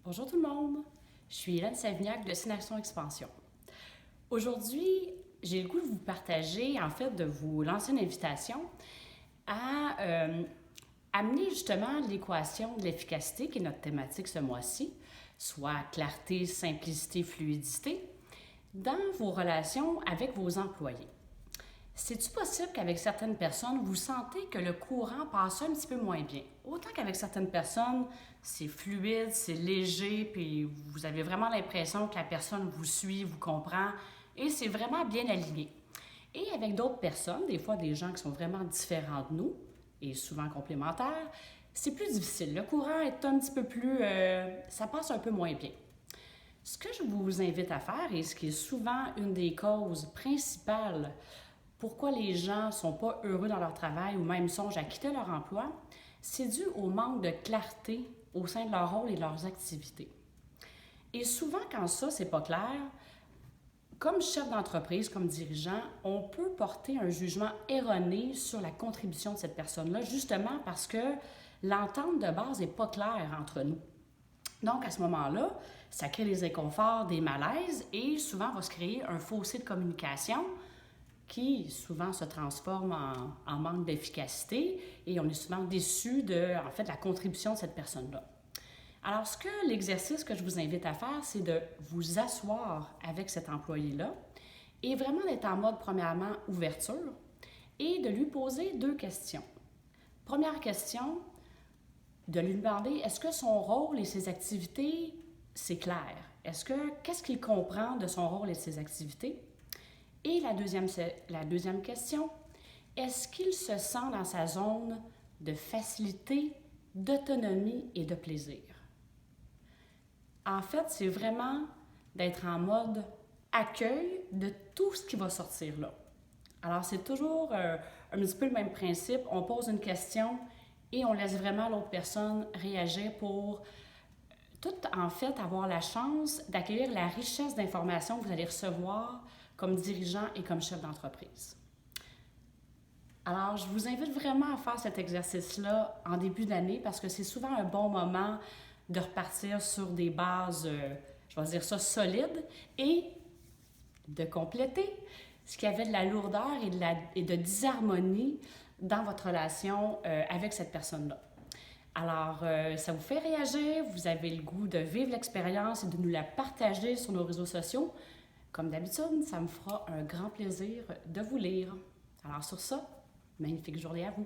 Bonjour tout le monde, je suis Hélène Savignac de Synaction Expansion. Aujourd'hui, j'ai le goût de vous partager, de vous lancer une invitation à amener justement l'équation de l'efficacité, qui est notre thématique ce mois-ci, soit clarté, simplicité, fluidité, dans vos relations avec vos employés. C'est-tu possible qu'avec certaines personnes, vous sentez que le courant passe un petit peu moins bien? Autant qu'avec certaines personnes, c'est fluide, c'est léger, puis vous avez vraiment l'impression que la personne vous suit, vous comprend, et c'est vraiment bien aligné. Et avec d'autres personnes, des fois des gens qui sont vraiment différents de nous, et souvent complémentaires, c'est plus difficile. Le courant est un petit peu plus... ça passe un peu moins bien. Ce que je vous invite à faire, et ce qui est souvent une des causes principales pourquoi les gens ne sont pas heureux dans leur travail ou même songent à quitter leur emploi, c'est dû au manque de clarté au sein de leur rôle et de leurs activités. Et souvent, quand ça, c'est pas clair, comme chef d'entreprise, comme dirigeant, on peut porter un jugement erroné sur la contribution de cette personne-là, justement parce que l'entente de base n'est pas claire entre nous. Donc, à ce moment-là, ça crée des inconforts, des malaises et souvent va se créer un fossé de communication qui souvent se transforme en manque d'efficacité et on est souvent déçu de la contribution de cette personne-là. Alors, l'exercice que je vous invite à faire, c'est de vous asseoir avec cet employé-là et vraiment d'être en mode, premièrement, ouverture et de lui poser 2 questions. Première question, de lui demander, est-ce que son rôle et ses activités, c'est clair? Qu'est-ce qu'il comprend de son rôle et de ses activités? Et la deuxième question, est-ce qu'il se sent dans sa zone de facilité, d'autonomie et de plaisir? En fait, c'est vraiment d'être en mode accueil de tout ce qui va sortir là. Alors, c'est toujours un petit peu le même principe. On pose une question et on laisse vraiment l'autre personne réagir pour avoir la chance d'accueillir la richesse d'informations que vous allez recevoir comme dirigeant et comme chef d'entreprise. Alors, je vous invite vraiment à faire cet exercice-là en début d'année parce que c'est souvent un bon moment de repartir sur des bases, je vais dire ça, solides et de compléter ce qui avait de la lourdeur et de disharmonie dans votre relation avec cette personne-là. Alors, ça vous fait réagir, vous avez le goût de vivre l'expérience et de nous la partager sur nos réseaux sociaux. Comme d'habitude, ça me fera un grand plaisir de vous lire. Alors sur ça, magnifique journée à vous.